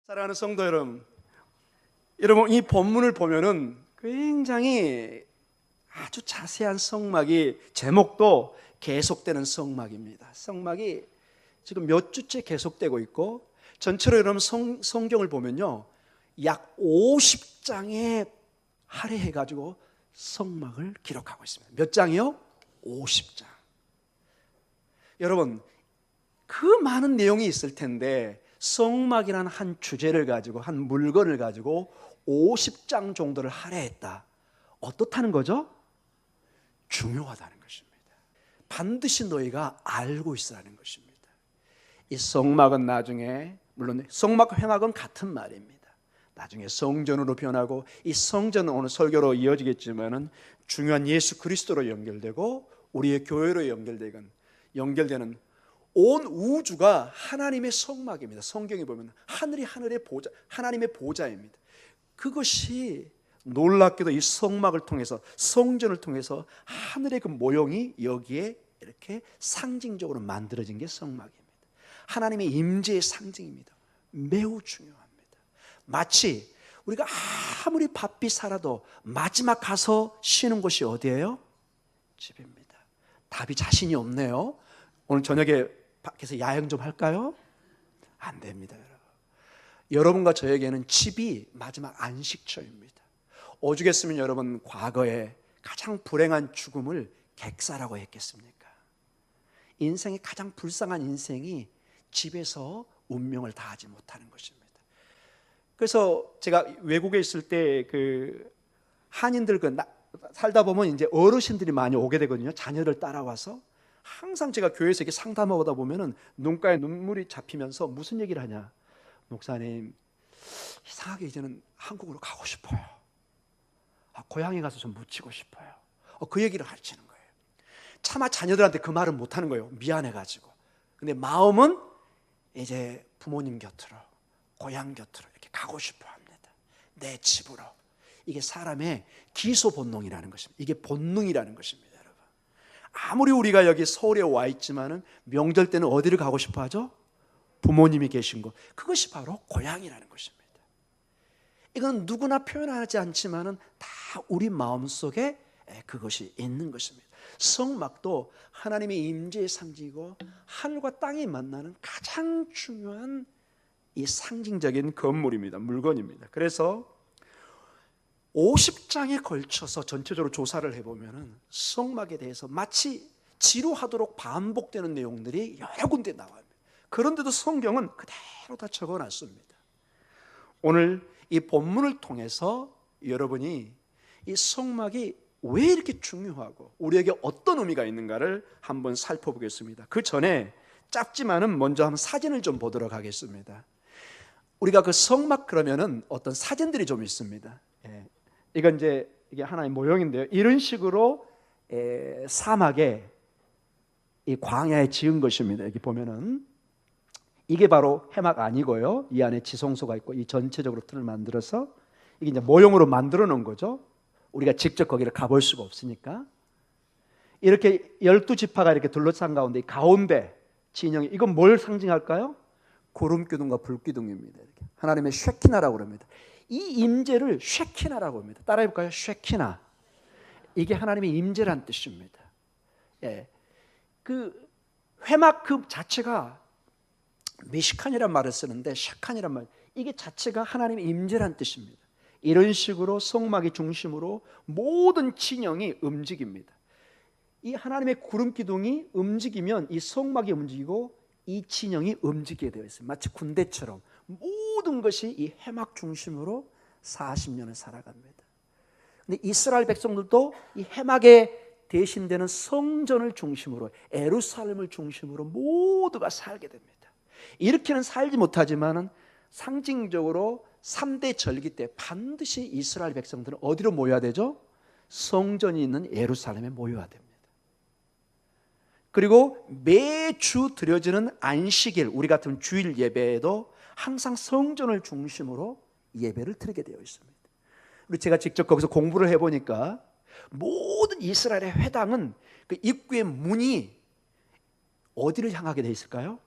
사랑하는 성도 여러분, 이 본문을 보면은 굉장히 아주 자세한 성막이, 제목도 계속되는 성막입니다. 성막이 지금 몇 주째 계속되고 있고, 전체로 여러분 성경을 보면요, 약 50장에 할애해가지고 성막을 기록하고 있습니다. 몇 장이요? 50장. 여러분, 그 많은 내용이 있을 텐데 성막이라는 한 주제를 가지고, 한 물건을 가지고 50장 정도를 할애했다. 어떻다는 거죠? 중요하다는 것입니다. 반드시 너희가 알고 있으라는 것입니다. 이 성막은 나중에, 물론 성막 회막은 같은 말입니다. 나중에 성전으로 변하고, 이 성전은 오늘 설교로 이어지겠지만은 중요한 예수 그리스도로 연결되고 우리의 교회로 연결되는 온 우주가 하나님의 성막입니다. 성경에 보면 하늘이 하늘의 보좌, 하나님의 보좌입니다. 그것이 놀랍게도 이 성막을 통해서, 성전을 통해서 하늘의 그 모형이 여기에 이렇게 상징적으로 만들어진 게 성막입니다. 하나님의 임재의 상징입니다. 매우 중요합니다. 마치 우리가 아무리 바삐 살아도 마지막 가서 쉬는 곳이 어디예요? 집입니다. 답이 자신이 없네요. 오늘 저녁에 밖에서 야영 좀 할까요? 안 됩니다, 여러분. 여러분과 저에게는 집이 마지막 안식처입니다. 오죽했으면 여러분 과거에 가장 불행한 죽음을 객사라고 했겠습니까? 인생의 가장 불쌍한 인생이 집에서 운명을 다하지 못하는 것입니다. 그래서 제가 외국에 있을 때 그 한인들 살다 보면 이제 어르신들이 많이 오게 되거든요. 자녀를 따라와서. 항상 제가 교회에서 이렇게 상담하다 보면은 눈가에 눈물이 잡히면서 무슨 얘기를 하냐? 목사님, 이상하게 이제는 한국으로 가고 싶어요. 고향에 가서 좀 묻히고 싶어요. 그 얘기를 하시는 거예요. 차마 자녀들한테 그 말은 못 하는 거예요. 미안해가지고. 근데 마음은 이제 부모님 곁으로, 고향 곁으로 이렇게 가고 싶어 합니다. 내 집으로. 이게 사람의 기소 본능이라는 것입니다. 이게 본능이라는 것입니다, 여러분. 아무리 우리가 여기 서울에 와 있지만은 명절 때는 어디를 가고 싶어 하죠? 부모님이 계신 곳. 그것이 바로 고향이라는 것입니다. 이건 누구나 표현하지 않지만은 다 우리 마음속에 그것이 있는 것입니다. 성막도 하나님의 임재의 상징이고 하늘과 땅이 만나는 가장 중요한 이 상징적인 건물입니다. 물건입니다. 그래서 50장에 걸쳐서 전체적으로 조사를 해보면 성막에 대해서 마치 지루하도록 반복되는 내용들이 여러 군데 나와요. 그런데도 성경은 그대로 다 적어놨습니다. 오늘 이 본문을 통해서 여러분이 이 성막이 왜 이렇게 중요하고 우리에게 어떤 의미가 있는가를 한번 살펴보겠습니다. 그 전에 짧지만은 먼저 한번 사진을 좀 보도록 하겠습니다. 우리가 그 성막 그러면은 어떤 사진들이 좀 있습니다. 이건 이제 이게 하나의 모형인데요. 이런 식으로 사막에, 이 광야에 지은 것입니다. 여기 보면은 이게 바로 해막 아니고요. 이 안에 지성소가 있고 이 전체적으로 틀을 만들어서 이게 이제 모형으로 만들어 놓은 거죠. 우리가 직접 거기를 가볼 수가 없으니까. 이렇게 12지파가 이렇게 둘러싼 가운데 이 가운데 진영이, 이건 뭘 상징할까요? 구름기둥과 불기둥입니다. 이렇게. 하나님의 쉐키나라고 합니다. 이 임재를 쉐키나라고 합니다. 따라해 볼까요? 쉐키나. 이게 하나님의 임재란 뜻입니다. 그 회막 그 자체가 미시칸이란 말을 쓰는데 샤칸이란 말, 이게 자체가 하나님의 임재란 뜻입니다. 이런 식으로 성막이 중심으로 모든 진영이 움직입니다. 이 하나님의 구름기둥이 움직이면 이 성막이 움직이고 이 진영이 움직이게 되어 있어요. 마치 군대처럼 모든 것이 이 해막 중심으로 40년을 살아갑니다. 근데 이스라엘 백성들도 이 해막에 대신되는 성전을 중심으로, 예루살렘을 중심으로 모두가 살게 됩니다. 이렇게는 살지 못하지만은 상징적으로 3대 절기 때 반드시 이스라엘 백성들은 어디로 모여야 되죠? 성전이 있는 예루살렘에 모여야 됩니다. 그리고 매주 드려지는 안식일, 우리 같은 주일 예배에도 항상 성전을 중심으로 예배를 드리게 되어 있습니다. 그리고 제가 직접 거기서 공부를 해보니까 모든 이스라엘의 회당은 그 입구의 문이 어디를 향하게 되어 있을까요?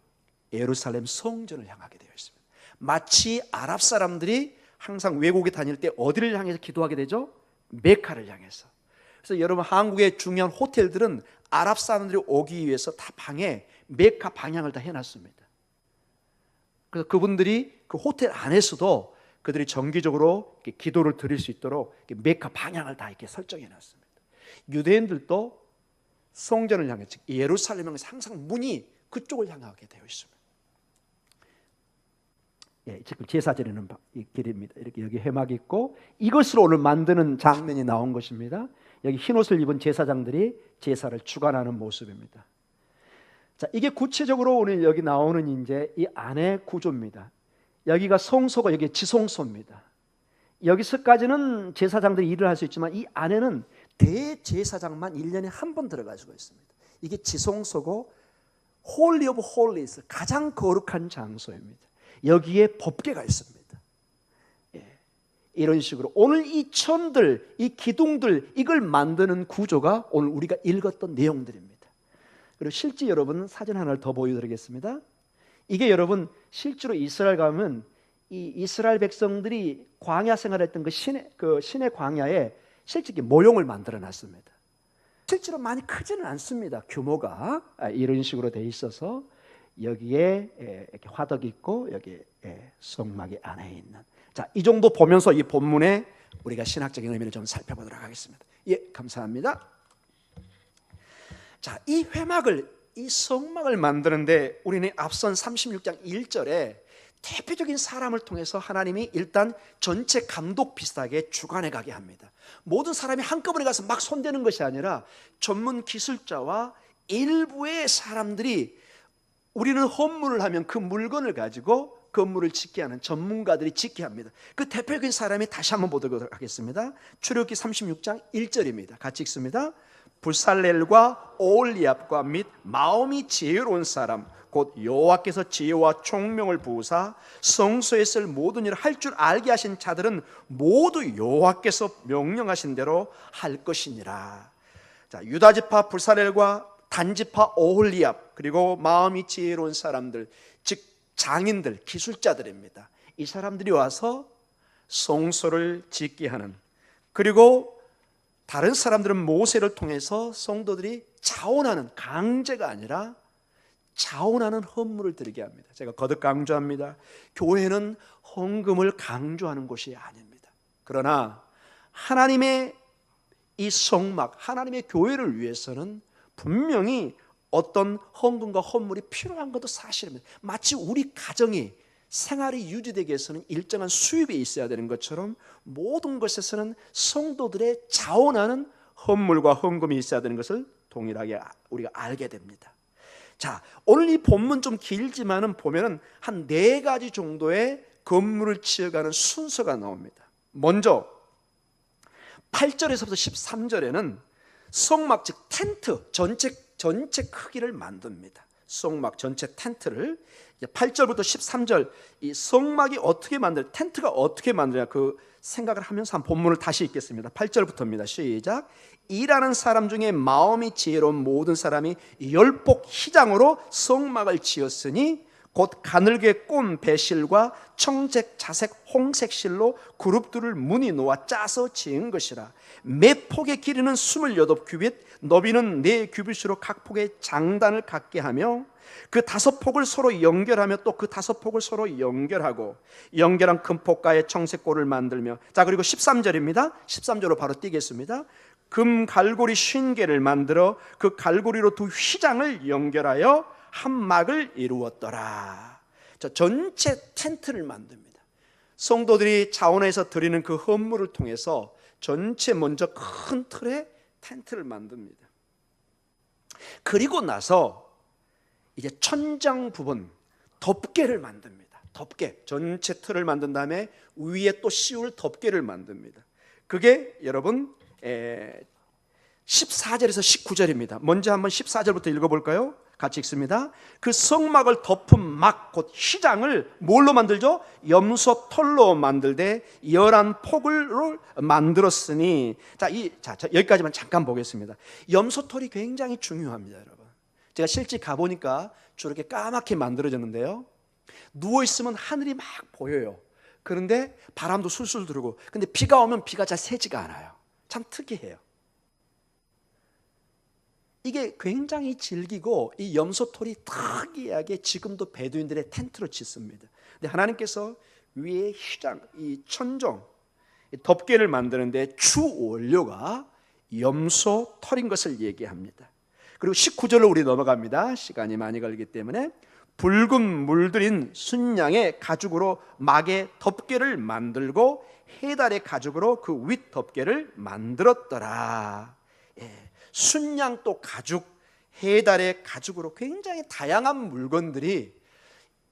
예루살렘 성전을 향하게 되어 있습니다. 마치 아랍 사람들이 항상 외국에 다닐 때 어디를 향해서 기도하게 되죠? 메카를 향해서. 그래서 여러분 한국의 중요한 호텔들은 아랍 사람들이 오기 위해서 다 방에 메카 방향을 다 해놨습니다. 그래서 그분들이 그 호텔 안에서도 그들이 정기적으로 이렇게 기도를 드릴 수 있도록 이렇게 메카 방향을 다 이렇게 설정해 놨습니다. 유대인들도 성전을 향해, 즉 예루살렘을 향해서 항상 문이 그쪽을 향하게 되어 있습니다. 예, 지금 제사 드리는 길입니다. 이렇게 여기 회막이 있고 이것으로 오늘 만드는 장면이 나온 것입니다. 여기 흰 옷을 입은 제사장들이 제사를 주관하는 모습입니다. 자, 이게 구체적으로 오늘 여기 나오는 이제 이 안의 구조입니다. 여기가 성소가 여기 지성소입니다. 여기서까지는 제사장들이 일을 할 수 있지만 이 안에는 대제사장만 1년에 한 번 들어갈 수가 있습니다. 이게 지성소고 홀리 오브 홀리스, 가장 거룩한 장소입니다. 여기에 법궤가 있습니다. 예. 이런 식으로 오늘 이 천들, 이 기둥들, 이걸 만드는 구조가 오늘 우리가 읽었던 내용들입니다. 그리고 실제 여러분 사진 하나를 더 보여드리겠습니다. 이게 여러분 실제로 이스라엘 가면 이 이스라엘 백성들이 광야 생활했던 그 신의 광야에 실제 모형을 만들어 놨습니다. 실제로 많이 크지는 않습니다. 규모가 이런 식으로 돼 있어서 여기에 이렇게 화덕이 있고 여기에 성막이 안에 있는. 자, 이 정도 보면서 이 본문의 우리가 신학적인 의미를 좀 살펴보도록 하겠습니다. 예, 감사합니다. 자, 이 회막을, 이 성막을 만드는데 우리는 앞선 36장 1절에 대표적인 사람을 통해서 하나님이 일단 전체 감독 비슷하게 주관해 가게 합니다. 모든 사람이 한꺼번에 가서 막 손대는 것이 아니라 전문 기술자와 일부의 사람들이 우리는 헌물을 하면 그 물건을 가지고 건물을 짓게 하는 전문가들이 짓게 합니다. 그 대표적인 사람이 다시 한번 보도록 하겠습니다. 출애굽기 36장 1절입니다. 같이 읽습니다. 부살렐과 오홀리압과 및 마음이 지혜로운 사람 곧 여호와께서 지혜와 총명을 부으사 성소에 쓸 모든 일을 할 줄 알게 하신 자들은 모두 여호와께서 명령하신 대로 할 것이니라. 자, 유다 지파 부살렐과 단 지파 오홀리압 그리고 마음이 지혜로운 사람들, 즉 장인들, 기술자들입니다. 이 사람들이 와서 성소를 짓게 하는, 그리고 다른 사람들은 모세를 통해서 성도들이 자원하는, 강제가 아니라 자원하는 헌물을 드리게 합니다. 제가 거듭 강조합니다. 교회는 헌금을 강조하는 곳이 아닙니다. 그러나 하나님의 이 성막, 하나님의 교회를 위해서는 분명히 어떤 헌금과 헌물이 필요한 것도 사실입니다. 마치 우리 가정이 생활이 유지되기 위해서는 일정한 수입이 있어야 되는 것처럼 모든 것에서는 성도들의 자원하는 헌물과 헌금이 있어야 되는 것을 동일하게 우리가 알게 됩니다. 자, 오늘 이 본문 좀 길지만은 보면은 한 4가지 정도의 건물을 지어가는 순서가 나옵니다. 먼저 8절에서부터 13절에는 성막, 즉 텐트 전체 크기를 만듭니다. 성막 전체 텐트를 8절부터 13절 이 성막이 어떻게 텐트가 어떻게 만드냐 그 생각을 하면서 한 본문을 다시 읽겠습니다. 8절부터입니다. 시작. 일하는 사람 중에 마음이 지혜로운 모든 사람이 열복 희장으로 성막을 지었으니 곧 가늘게 꼰 배실과 청색, 자색, 홍색 실로 그룹들을 무늬 놓아 짜서 지은 것이라. 매 폭의 길이는 28규빗, 너비는 4규빗으로 각 폭의 장단을 갖게 하며 그 5폭을 서로 연결하며 또 그 5폭을 서로 연결하고 연결한 금 폭가에 청색골을 만들며. 자, 그리고 13절입니다. 13절로 바로 뛰겠습니다. 금 갈고리 50개를 만들어 그 갈고리로 2 휘장을 연결하여 한 막을 이루었더라. 전체 텐트를 만듭니다. 성도들이 자원해서 드리는 그 헌물을 통해서 전체 먼저 큰 틀에 텐트를 만듭니다. 그리고 나서 이제 천장 부분 덮개를 만듭니다. 덮개, 전체 틀을 만든 다음에 위에 또 씌울 덮개를 만듭니다. 그게 여러분 14절에서 19절입니다. 먼저 한번 14절부터 읽어볼까요? 같이 읽습니다. 그 성막을 덮은 막 곧 휘장을 뭘로 만들죠? 염소 털로 만들되 11폭을 만들었으니. 자, 여기까지만 잠깐 보겠습니다. 염소 털이 굉장히 중요합니다, 여러분. 제가 실제 가보니까 저렇게 까맣게 만들어졌는데요. 누워있으면 하늘이 막 보여요. 그런데 바람도 술술 들고, 근데 비가 오면 비가 잘 새지가 않아요. 참 특이해요. 이게 굉장히 질기고, 이 염소털이 특이하게 지금도 베두인들의 텐트로 짓습니다. 근데 하나님께서 위에 휘장, 이 천정, 이 덮개를 만드는데 주 원료가 염소털인 것을 얘기합니다. 그리고 19절로 우리 넘어갑니다. 시간이 많이 걸리기 때문에. 붉은 물들인 순양의 가죽으로 막의 덮개를 만들고 해달의 가죽으로 그 윗 덮개를 만들었더라. 순양 또 가죽, 해달의 가죽으로 굉장히 다양한 물건들이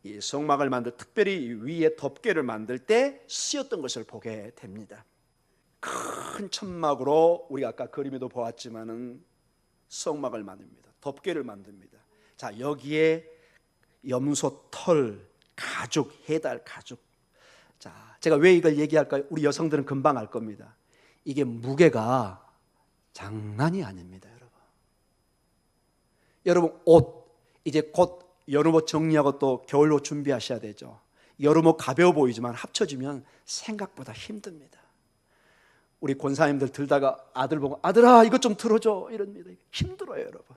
이 성막을 만들, 특별히 위에 덮개를 만들 때 쓰였던 것을 보게 됩니다. 큰 천막으로 우리가 아까 그림에도 보았지만은 성막을 만듭니다. 덮개를 만듭니다. 자, 여기에 염소 털, 가죽, 해달 가죽. 자, 제가 왜 이걸 얘기할까요? 우리 여성들은 금방 알 겁니다. 이게 무게가 장난이 아닙니다, 여러분. 여러분, 옷 이제 곧 여름옷 정리하고 또 겨울옷 준비하셔야 되죠. 여름옷 가벼워 보이지만 합쳐지면 생각보다 힘듭니다. 우리 권사님들 들다가 아들 보고 아들아 이것 좀 들어줘 이럽니다. 힘들어요, 여러분.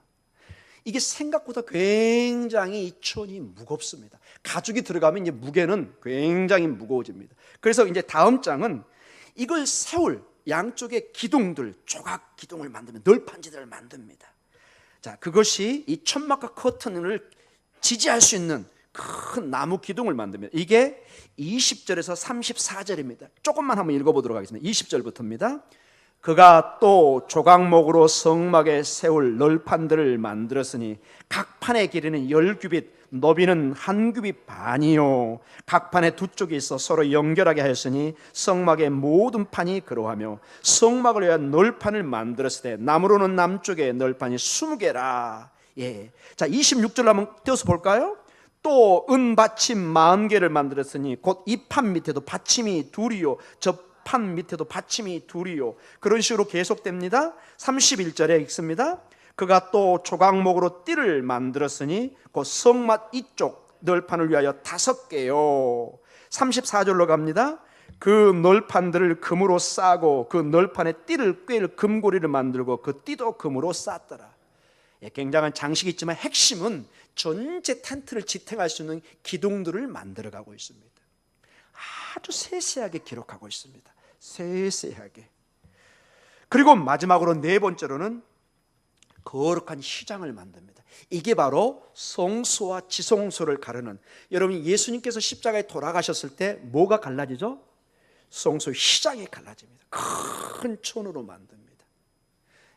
이게 생각보다 굉장히 이 천이 무겁습니다. 가죽이 들어가면 이제 무게는 굉장히 무거워집니다. 그래서 이제 다음 장은 이걸 세울 양쪽의 기둥들, 조각 기둥을 만들면 널판지들을 만듭니다. 자, 그것이 이 천막과 커튼을 지지할 수 있는 큰 나무 기둥을 만듭니다. 이게 20절에서 34절입니다. 조금만 한번 읽어보도록 하겠습니다. 20절부터입니다. 그가 또 조각목으로 성막에 세울 널판들을 만들었으니 각 판의 길이는 10규빗, 너비는 1규빗 반이요. 각 판에 두 쪽이 있어 서로 연결하게 하였으니 성막의 모든 판이 그러하며 성막을 위한 널판을 만들었을 때 나무로는 남쪽에 널판이 20개라. 예. 자, 26절 한번 띄워서 볼까요? 또 은 받침 40개를 만들었으니 곧 이 판 밑에도 받침이 둘이요 저 판 밑에도 받침이 둘이요. 그런 식으로 계속됩니다. 31절에 읽습니다. 그가 또 조각목으로 띠를 만들었으니 곧 성막 이쪽 널판을 위하여 5개요. 34절로 갑니다. 그 널판들을 금으로 싸고 그 널판에 띠를 꿰일 금고리를 만들고 그 띠도 금으로 쌌더라. 예, 굉장한 장식이 있지만 핵심은 전체 텐트를 지탱할 수 있는 기둥들을 만들어가고 있습니다. 아주 세세하게 기록하고 있습니다. 세세하게. 그리고 마지막으로 네 번째로는 거룩한 휘장을 만듭니다. 이게 바로 성소와 지성소를 가르는, 여러분 예수님께서 십자가에 돌아가셨을 때 뭐가 갈라지죠? 성소 휘장이 갈라집니다. 큰 천으로 만듭니다.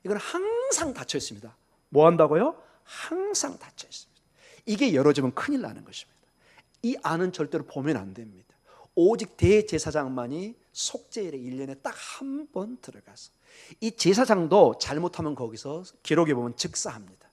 이건 항상 닫혀 있습니다. 뭐 한다고요? 항상 닫혀 있습니다. 이게 열어지면 큰일 나는 것입니다. 이 안은 절대로 보면 안 됩니다. 오직 대제사장만이 속죄일에 1년에 딱 한 번 들어가서, 이 제사장도 잘못하면 거기서 기록에 보면 즉사합니다.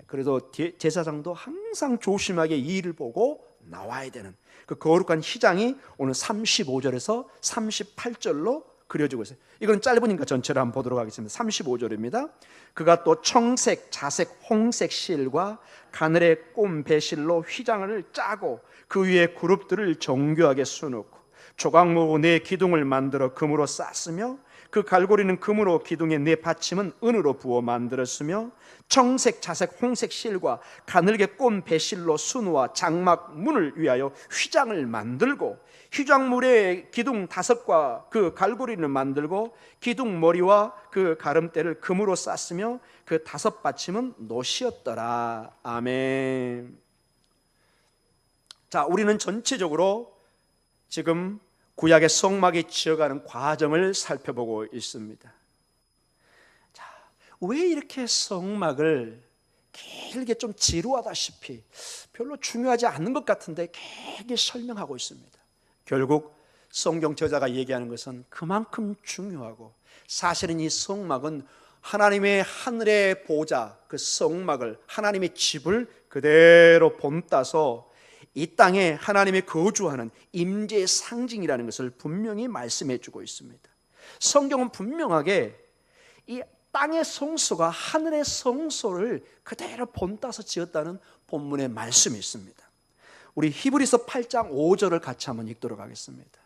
그래도 제사장도 항상 조심하게 이 일을 보고 나와야 되는 그 거룩한 휘장이 오늘 35절에서 38절로 그려지고 있어요. 이건 짧으니까 전체를 한번 보도록 하겠습니다. 35절입니다. 그가 또 청색, 자색, 홍색 실과 가늘의 꼼 배실로 휘장을 짜고 그 위에 그룹들을 정교하게 수놓고 조각목 네 기둥을 만들어 금으로 쌌으며 그 갈고리는 금으로 기둥의 네 받침은 은으로 부어 만들었으며 청색, 자색, 홍색 실과 가늘게 꼰 배실로 순과 장막 문을 위하여 휘장을 만들고 휘장물의 기둥 5과 그 갈고리를 만들고 기둥 머리와 그 가름대를 금으로 쌌으며 그 5 받침은 노시였더라. 아멘. 자, 우리는 전체적으로 지금 구약의 성막이 지어가는 과정을 살펴보고 있습니다. 자, 왜 이렇게 성막을 길게 좀 지루하다시피 별로 중요하지 않는 것 같은데 길게 설명하고 있습니다. 결국 성경 저자가 얘기하는 것은 그만큼 중요하고, 사실은 이 성막은 하나님의 하늘의 보좌, 그 성막을, 하나님의 집을 그대로 본따서 이 땅에 하나님의 거주하는 임재의 상징이라는 것을 분명히 말씀해 주고 있습니다. 성경은 분명하게 이 땅의 성소가 하늘의 성소를 그대로 본따서 지었다는 본문의 말씀이 있습니다. 우리 히브리서 8장 5절을 같이 한번 읽도록 하겠습니다.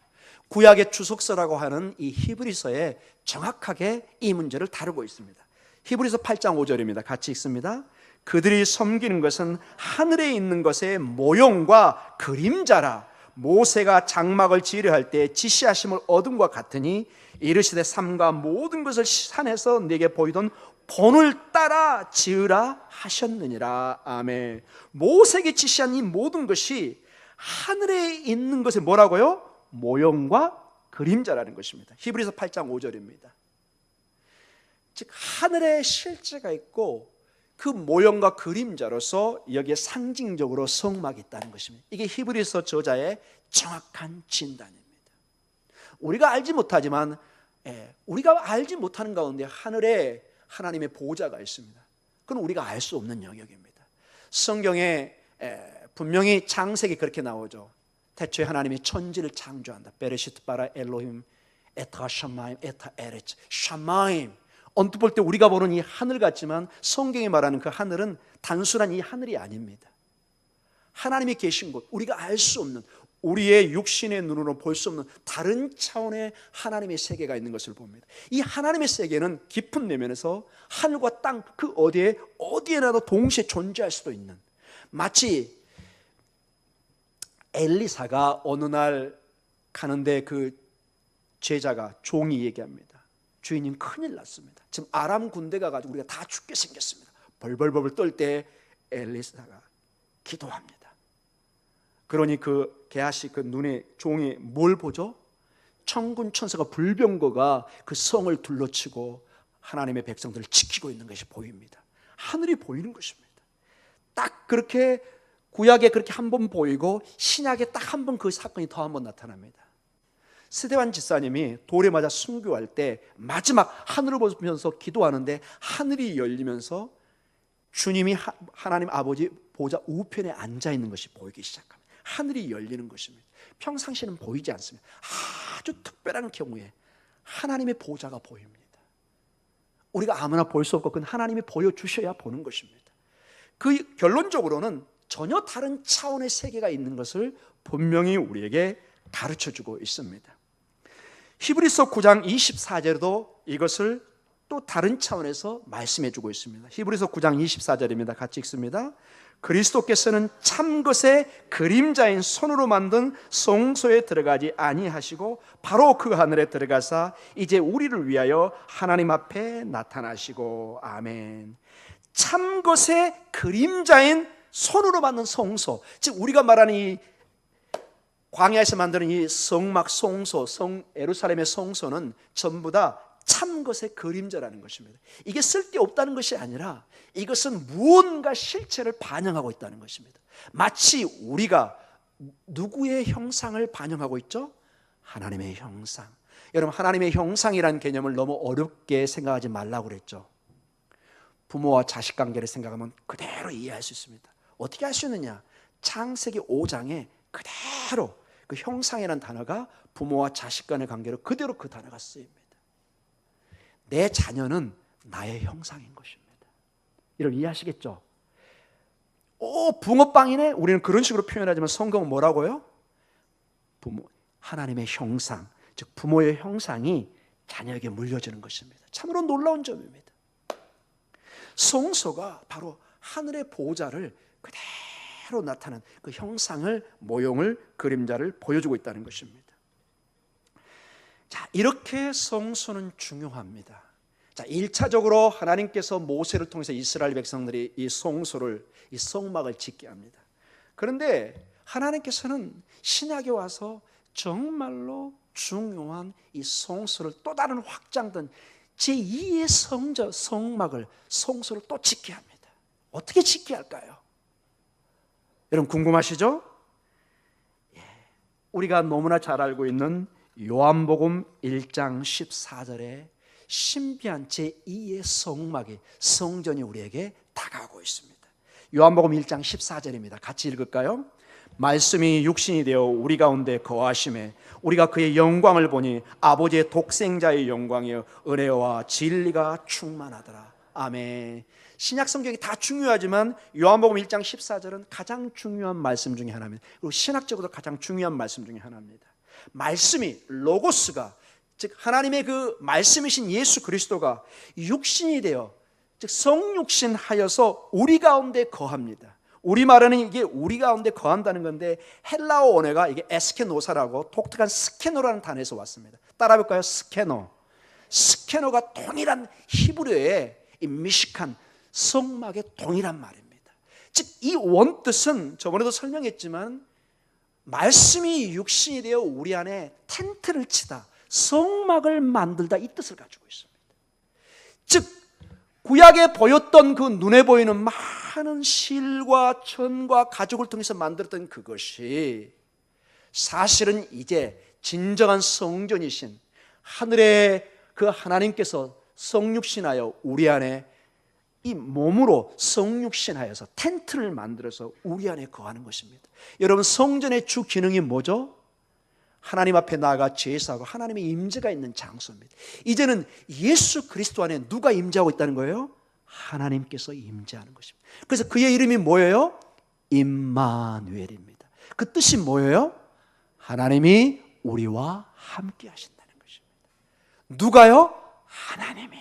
구약의 주석서라고 하는 이 히브리서에 정확하게 이 문제를 다루고 있습니다. 히브리서 8장 5절입니다. 같이 읽습니다. 그들이 섬기는 것은 하늘에 있는 것의 모형과 그림자라. 모세가 장막을 지으려 할 때 지시하심을 얻음과 같으니 이르시되 삼가 모든 것을 산에서 내게 보이던 본을 따라 지으라 하셨느니라. 아멘. 모세에게 지시한 이 모든 것이 하늘에 있는 것의 뭐라고요? 모형과 그림자라는 것입니다. 히브리서 8장 5절입니다. 즉 하늘에 실제가 있고 그 모형과 그림자로서 여기에 상징적으로 성막이 있다는 것입니다. 이게 히브리서 저자의 정확한 진단입니다. 우리가 알지 못하지만 우리가 알지 못하는 가운데 하늘에 하나님의 보좌가 있습니다. 그건 우리가 알 수 없는 영역입니다. 성경에 분명히 창세기 그렇게 나오죠. 태초에 하나님이 천지를 창조한다. 베레시트 바라 엘로힘 에타 샤마임 에타 에레츠. 샤마임, 언뜻 볼 때 우리가 보는 이 하늘 같지만 성경이 말하는 그 하늘은 단순한 이 하늘이 아닙니다. 하나님이 계신 곳, 우리가 알 수 없는, 우리의 육신의 눈으로 볼 수 없는 다른 차원의 하나님의 세계가 있는 것을 봅니다. 이 하나님의 세계는 깊은 내면에서 하늘과 땅 그 어디에나도 동시에 존재할 수도 있는, 마치 엘리사가 어느 날 가는데 그 제자가 종이 얘기합니다. 주인님 큰일 났습니다. 지금 아람 군대가 가지고 우리가 다 죽게 생겼습니다. 벌벌벌 떨 때 엘리사가 기도합니다. 그러니 그 게하시 그 눈에 종이 뭘 보죠? 천군 천사가 불병거가 그 성을 둘러치고 하나님의 백성들을 지키고 있는 것이 보입니다. 하늘이 보이는 것입니다. 딱 그렇게 구약에 그렇게 한 번 보이고 신약에 딱 한 번 그 사건이 더 한 번 나타납니다. 스데반 집사님이 돌에 맞아 순교할 때 마지막 하늘을 보면서 기도하는데 하늘이 열리면서 주님이 하나님 아버지 보좌 우편에 앉아 있는 것이 보이기 시작합니다. 하늘이 열리는 것입니다. 평상시에는 보이지 않습니다. 아주 특별한 경우에 하나님의 보좌가 보입니다. 우리가 아무나 볼 수 없고 그건 하나님이 보여주셔야 보는 것입니다. 그 결론적으로는 전혀 다른 차원의 세계가 있는 것을 분명히 우리에게 가르쳐주고 있습니다. 히브리서 9장 24절에도 이것을 또 다른 차원에서 말씀해주고 있습니다. 히브리서 9장 24절입니다. 같이 읽습니다. 그리스도께서는 참것의 그림자인 손으로 만든 성소에 들어가지 아니하시고 바로 그 하늘에 들어가사 이제 우리를 위하여 하나님 앞에 나타나시고. 아멘. 참것의 그림자인 손으로 만든 성소, 즉 우리가 말하는 이 광야에서 만드는 이 성막 성소, 예루살렘의 성소는 전부 다 참것의 그림자라는 것입니다. 이게 쓸데없다는 것이 아니라 이것은 무언가 실체를 반영하고 있다는 것입니다. 마치 우리가 누구의 형상을 반영하고 있죠? 하나님의 형상. 여러분, 하나님의 형상이라는 개념을 너무 어렵게 생각하지 말라고 그랬죠. 부모와 자식 관계를 생각하면 그대로 이해할 수 있습니다. 어떻게 할 수 있느냐? 창세기 5장에 그대로 그 형상이라는 단어가 부모와 자식 간의 관계로 그대로 그 단어가 쓰입니다. 내 자녀는 나의 형상인 것입니다. 이걸 이해하시겠죠? 붕어빵이네? 우리는 그런 식으로 표현하지만 성경은 뭐라고요? 하나님의 형상, 즉 부모의 형상이 자녀에게 물려지는 것입니다. 참으로 놀라운 점입니다. 성소가 바로 하늘의 보좌를 그대로 나타난 그 형상을, 모형을, 그림자를 보여주고 있다는 것입니다. 자, 이렇게 성소는 중요합니다. 자, 1차적으로 하나님께서 모세를 통해서 이스라엘 백성들이 이 성소를, 이 성막을 짓게 합니다. 그런데 하나님께서는 신약에 와서 정말로 중요한 이 성소를 또 다른 확장된 제2의 성막을, 성소를 또 짓게 합니다. 어떻게 짓게 할까요? 여러분 궁금하시죠? 우리가 너무나 잘 알고 있는 요한복음 1장 14절에 신비한 제2의 성막이, 성전이 우리에게 다가오고 있습니다. 요한복음 1장 14절입니다. 같이 읽을까요? 말씀이 육신이 되어 우리 가운데 거하심에 우리가 그의 영광을 보니 아버지의 독생자의 영광이여 은혜와 진리가 충만하더라. 아멘. 신약 성경이 다 중요하지만 요한복음 1장 14절은 가장 중요한 말씀 중에 하나입니다. 그리고 신학적으로 가장 중요한 말씀 중에 하나입니다. 말씀이 로고스가, 즉 하나님의 그 말씀이신 예수 그리스도가 육신이 되어, 즉 성육신 하여서 우리 가운데 거합니다. 우리말에는 이게 우리 가운데 거한다는 건데 헬라어 원어가 이게 에스케노사라고 독특한 스케노라는 단어에서 왔습니다. 따라해볼까요? 스케노. 스케노가 동일한 히브리어의 이 미식한 성막의 동일한 말입니다. 즉 이 원뜻은 저번에도 설명했지만 말씀이 육신이 되어 우리 안에 텐트를 치다, 성막을 만들다, 이 뜻을 가지고 있습니다. 즉 구약에 보였던 그 눈에 보이는 많은 실과 천과 가죽을 통해서 만들었던 그것이 사실은 이제 진정한 성전이신 하늘의 그 하나님께서 성육신하여 우리 안에 이 몸으로 성육신하여서 텐트를 만들어서 우리 안에 거하는 것입니다. 여러분, 성전의 주 기능이 뭐죠? 하나님 앞에 나아가 제사하고 하나님의 임재가 있는 장소입니다. 이제는 예수 그리스도 안에 누가 임재하고 있다는 거예요? 하나님께서 임재하는 것입니다. 그래서 그의 이름이 뭐예요? 임마누엘입니다. 그 뜻이 뭐예요? 하나님이 우리와 함께 하신다는 것입니다. 누가요? 하나님이.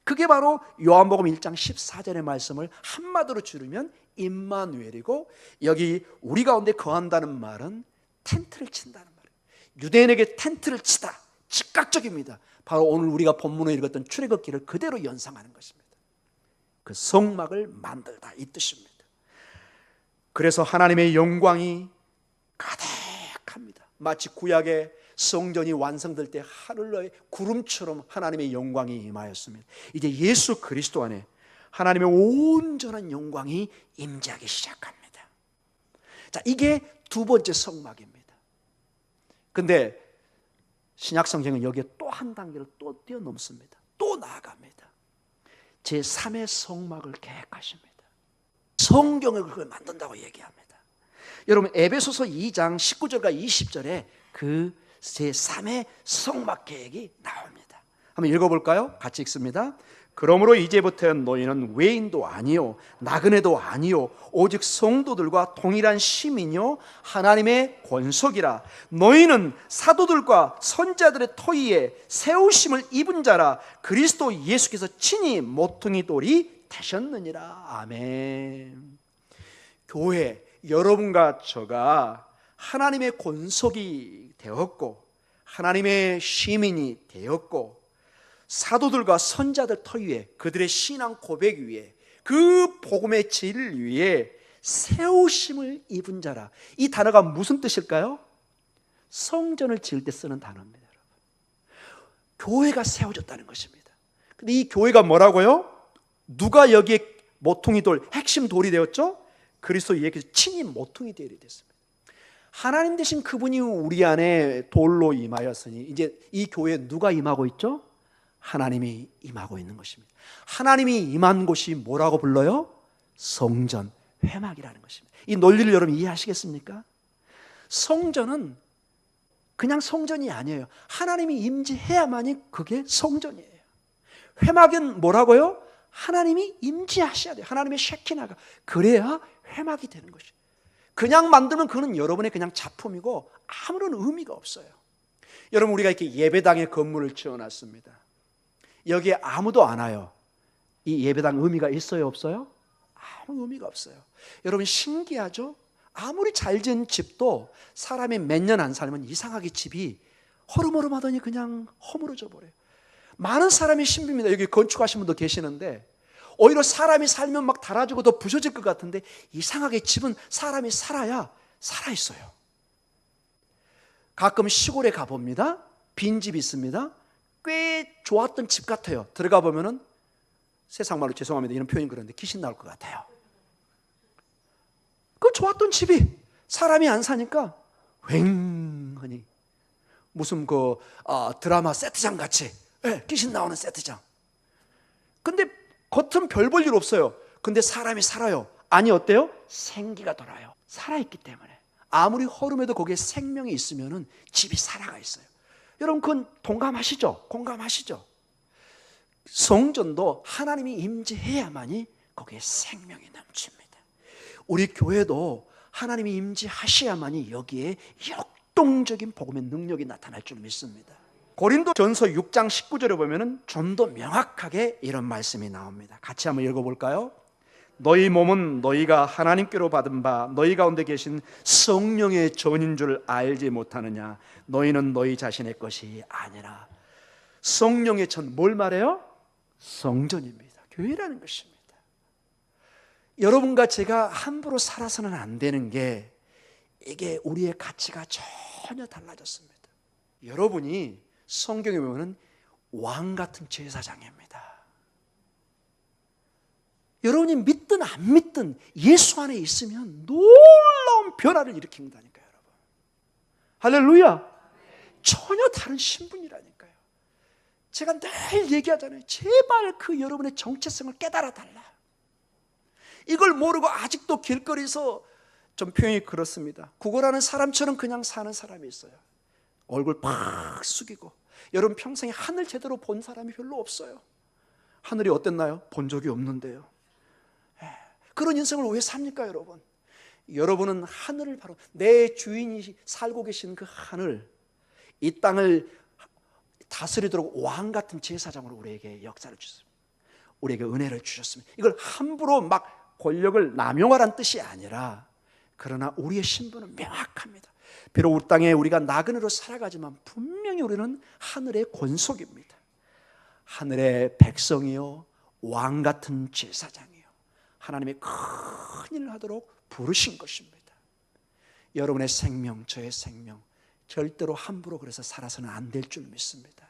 그게 바로 요한복음 1장 14절의 말씀을 한마디로 줄이면 임마누엘이고, 여기 우리 가운데 거한다는 말은 텐트를 친다는 말이에요. 유대인에게 텐트를 치다, 즉각적입니다. 바로 오늘 우리가 본문에 읽었던 출애굽기를 그대로 연상하는 것입니다. 그 성막을 만들다, 이 뜻입니다. 그래서 하나님의 영광이 가득합니다. 마치 구약의 성전이 완성될 때 하늘의 구름처럼 하나님의 영광이 임하였습니다. 이제 예수 그리스도 안에 하나님의 온전한 영광이 임재하기 시작합니다. 자, 이게 두 번째 성막입니다. 근데 신약 성경은 여기에 또 한 단계를 또 뛰어넘습니다. 또 나아갑니다. 제3의 성막을 계획하십니다. 성경을 그걸 만든다고 얘기합니다. 여러분, 에베소서 2장 19절과 20절에 그 제3의 성막 계획이 나옵니다. 한번 읽어볼까요? 같이 읽습니다. 그러므로 이제부터 너희는 외인도 아니요 나그네도 아니요 오직 성도들과 동일한 시민이요 하나님의 권속이라. 너희는 사도들과 선지자들의 토의에 세우심을 입은 자라. 그리스도 예수께서 친히 모퉁이 돌이 되셨느니라. 아멘. 교회, 여러분과 저가 하나님의 권속이 되었고 하나님의 시민이 되었고 사도들과 선자들 터 위에, 그들의 신앙 고백 위에, 그 복음의 질 위에 세우심을 입은 자라. 이 단어가 무슨 뜻일까요? 성전을 지을 때 쓰는 단어입니다. 여러분, 교회가 세워졌다는 것입니다. 근데 이 교회가 뭐라고요? 누가 여기에 모퉁이 돌, 핵심 돌이 되었죠? 그리스도 예수께서 친히 모퉁이 돌이 됐습니다. 하나님 되신 그분이 우리 안에 돌로 임하였으니 이제 이 교회에 누가 임하고 있죠? 하나님이 임하고 있는 것입니다. 하나님이 임한 곳이 뭐라고 불러요? 성전, 회막이라는 것입니다. 이 논리를 여러분 이해하시겠습니까? 성전은 그냥 성전이 아니에요. 하나님이 임재해야만이 그게 성전이에요. 회막은 뭐라고요? 하나님이 임재하셔야 돼요. 하나님의 셰키나가, 그래야 회막이 되는 것이에요. 그냥 만들면 그는 여러분의 그냥 작품이고 아무런 의미가 없어요. 여러분, 우리가 이렇게 예배당에 건물을 지어놨습니다. 여기에 아무도 안 와요. 이 예배당 의미가 있어요, 없어요? 아무 의미가 없어요. 여러분, 신기하죠? 아무리 잘 지은 집도 사람이 몇 년 안 살면 이상하게 집이 허름허름하더니 그냥 허물어져 버려요. 많은 사람이 신비입니다. 여기 건축하신 분도 계시는데 오히려 사람이 살면 막 닳아지고 더 부서질 것 같은데 이상하게 집은 사람이 살아야 살아있어요. 가끔 시골에 가봅니다. 빈집 있습니다. 꽤 좋았던 집 같아요. 들어가 보면은, 세상 말로 죄송합니다, 이런 표현이 그런데 귀신 나올 것 같아요. 그 좋았던 집이 사람이 안 사니까 휑하니 무슨 그 드라마 세트장 같이, 귀신 나오는 세트장. 근데 겉은 별 볼 일 없어요. 근데 사람이 살아요. 아니, 어때요? 생기가 돌아요. 살아있기 때문에. 아무리 허름해도 거기에 생명이 있으면은 집이 살아가 있어요. 여러분, 그건 동감하시죠? 공감하시죠? 성전도 하나님이 임재해야만이 거기에 생명이 넘칩니다. 우리 교회도 하나님이 임재하셔야만이 여기에 역동적인 복음의 능력이 나타날 줄 믿습니다. 고린도전서 6장 19절에 보면은 좀 더 명확하게 이런 말씀이 나옵니다. 같이 한번 읽어볼까요? 너희 몸은 너희가 하나님께로 받은 바 너희 가운데 계신 성령의 전인 줄 알지 못하느냐? 너희는 너희 자신의 것이 아니라. 성령의 전, 뭘 말해요? 성전입니다. 교회라는 것입니다. 여러분과 제가 함부로 살아서는 안 되는 게, 이게 우리의 가치가 전혀 달라졌습니다. 여러분이 성경에 보면 왕 같은 제사장입니다. 여러분이 믿든 안 믿든 예수 안에 있으면 놀라운 변화를 일으킨다니까요, 여러분. 할렐루야. 전혀 다른 신분이라니까요. 제가 늘 얘기하잖아요. 제발 그 여러분의 정체성을 깨달아 달라. 이걸 모르고 아직도 길거리에서, 좀 표현이 그렇습니다, 구걸하는 사람처럼 그냥 사는 사람이 있어요. 얼굴 팍 숙이고. 여러분 평생에 하늘 제대로 본 사람이 별로 없어요. 하늘이 어땠나요? 본 적이 없는데요. 그런 인생을 왜 삽니까, 여러분? 여러분은 하늘을 바로, 내 주인이 살고 계신 그 하늘, 이 땅을 다스리도록 왕 같은 제사장으로 우리에게 역사를 주셨습니다. 우리에게 은혜를 주셨습니다. 이걸 함부로 막 권력을 남용하라는 뜻이 아니라, 그러나 우리의 신분은 명확합니다. 비록 우리 땅에 우리가 나그네로 살아가지만 분명히 우리는 하늘의 권속입니다. 하늘의 백성이요, 왕 같은 제사장이요, 하나님의 큰 일을 하도록 부르신 것입니다. 여러분의 생명, 저의 생명 절대로 함부로 그래서 살아서는 안 될 줄 믿습니다.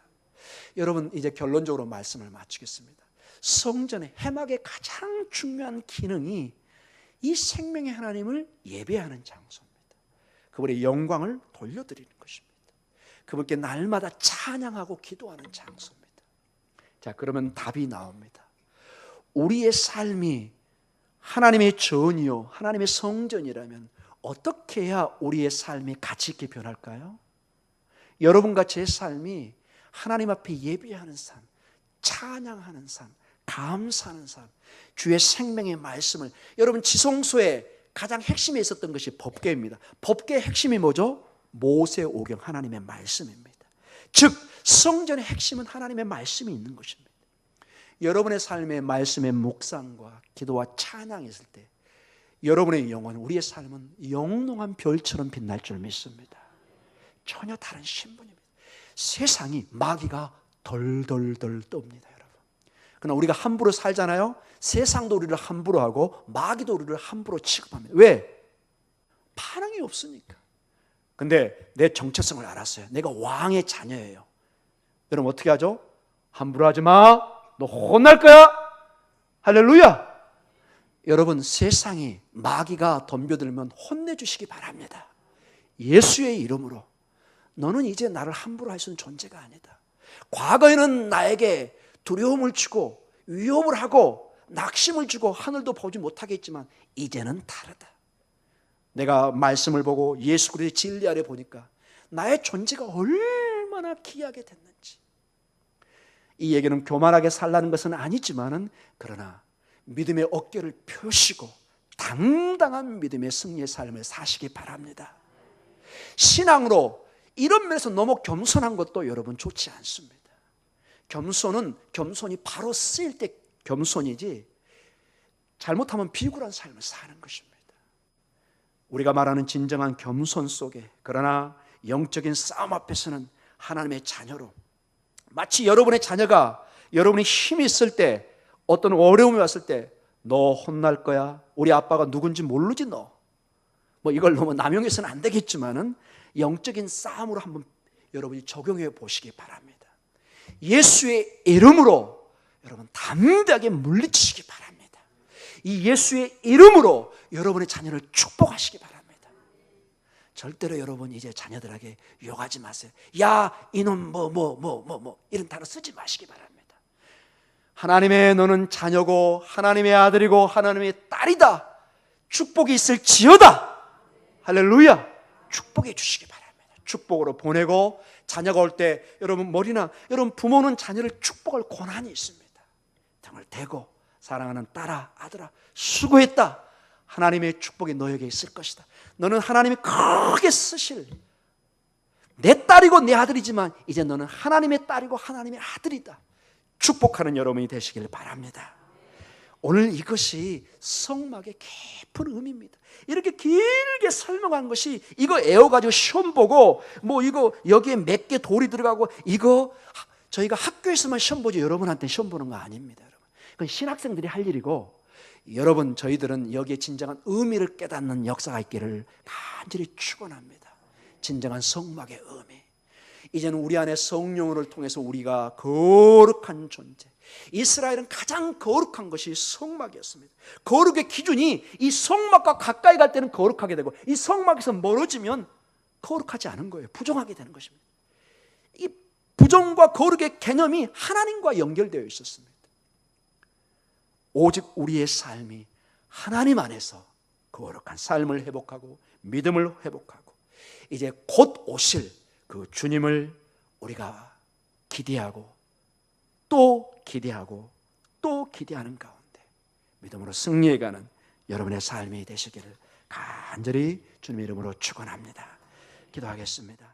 여러분, 이제 결론적으로 말씀을 마치겠습니다. 성전의 해막의 가장 중요한 기능이 이 생명의 하나님을 예배하는 장소입니다. 그분의 영광을 돌려드리는 것입니다. 그분께 날마다 찬양하고 기도하는 장소입니다. 자, 그러면 답이 나옵니다. 우리의 삶이 하나님의 전이요, 하나님의 성전이라면 어떻게 해야 우리의 삶이 가치 있게 변할까요? 여러분과 제 삶이 하나님 앞에 예배하는 삶, 찬양하는 삶, 감사하는 삶, 주의 생명의 말씀을, 여러분 지성소에 가장 핵심에 있었던 것이 법궤입니다. 법궤의 핵심이 뭐죠? 모세오경, 하나님의 말씀입니다. 즉 성전의 핵심은 하나님의 말씀이 있는 것입니다. 여러분의 삶에 말씀의 묵상과 기도와 찬양이 있을 때 여러분의 영혼, 우리의 삶은 영롱한 별처럼 빛날 줄 믿습니다. 전혀 다른 신분입니다. 세상이, 마귀가 덜덜덜 떱니다, 여러분. 그러나 우리가 함부로 살잖아요. 세상도 우리를 함부로 하고 마귀도 우리를 함부로 취급합니다. 왜? 반응이 없으니까. 근데 내 정체성을 알았어요. 내가 왕의 자녀예요. 여러분 어떻게 하죠? 함부로 하지 마, 너 혼날 거야. 할렐루야. 여러분, 세상이, 마귀가 덤벼들면 혼내주시기 바랍니다. 예수의 이름으로. 너는 이제 나를 함부로 할 수 있는 존재가 아니다. 과거에는 나에게 두려움을 주고 위협을 하고 낙심을 주고 하늘도 보지 못하게 했지만 이제는 다르다. 내가 말씀을 보고 예수 그리스도의 진리 아래 보니까 나의 존재가 얼마나 귀하게 됐는지. 이 얘기는 교만하게 살라는 것은 아니지만은, 그러나 믿음의 어깨를 펴시고 당당한 믿음의 승리의 삶을 사시기 바랍니다. 신앙으로 이런 면에서 너무 겸손한 것도 여러분 좋지 않습니다. 겸손이 바로 쓰일 때 겸손이지, 잘못하면 비굴한 삶을 사는 것입니다. 우리가 말하는 진정한 겸손 속에, 그러나 영적인 싸움 앞에서는 하나님의 자녀로, 마치 여러분의 자녀가 여러분이 힘이 있을 때, 어떤 어려움이 왔을 때, 너 혼날 거야, 우리 아빠가 누군지 모르지 너, 뭐 이걸 너무 남용해서는 안 되겠지만은 영적인 싸움으로 한번 여러분이 적용해 보시기 바랍니다. 예수의 이름으로 여러분 담대하게 물리치시기 바랍니다. 이 예수의 이름으로 여러분의 자녀를 축복하시기 바랍니다. 절대로 여러분 이제 자녀들에게 욕하지 마세요. 야 이놈 뭐 이런 단어 쓰지 마시기 바랍니다. 하나님의 너는 자녀고 하나님의 아들이고 하나님의 딸이다. 축복이 있을지어다. 할렐루야. 축복해 주시기 바랍니다. 축복으로 보내고, 자녀가 올 때 여러분 머리나, 여러분 부모는 자녀를 축복할 권한이 있습니다. 등을 대고 사랑하는 딸아, 아들아, 수고했다. 하나님의 축복이 너에게 있을 것이다. 너는 하나님이 크게 쓰실 내 딸이고 내 아들이지만 이제 너는 하나님의 딸이고 하나님의 아들이다. 축복하는 여러분이 되시길 바랍니다. 오늘 이것이 성막의 깊은 의미입니다. 이렇게 길게 설명한 것이 이거 애워가지고 시험 보고 뭐 이거 여기에 몇 개 돌이 들어가고 이거 저희가 학교에서만 시험 보죠. 여러분한테 시험 보는 거 아닙니다. 여러분. 그건 신학생들이 할 일이고 여러분 저희들은 여기에 진정한 의미를 깨닫는 역사가 있기를 간절히 축원합니다. 진정한 성막의 의미. 이제는 우리 안에 성령을 통해서 우리가 거룩한 존재. 이스라엘은 가장 거룩한 것이 성막이었습니다. 거룩의 기준이 이 성막과 가까이 갈 때는 거룩하게 되고 이 성막에서 멀어지면 거룩하지 않은 거예요. 부정하게 되는 것입니다. 이 부정과 거룩의 개념이 하나님과 연결되어 있었습니다. 오직 우리의 삶이 하나님 안에서 거룩한 삶을 회복하고 믿음을 회복하고 이제 곧 오실 그 주님을 우리가 기대하고 또 기대하고 또 기대하는 가운데 믿음으로 승리해가는 여러분의 삶이 되시기를 간절히 주님의 이름으로 축원합니다. 기도하겠습니다.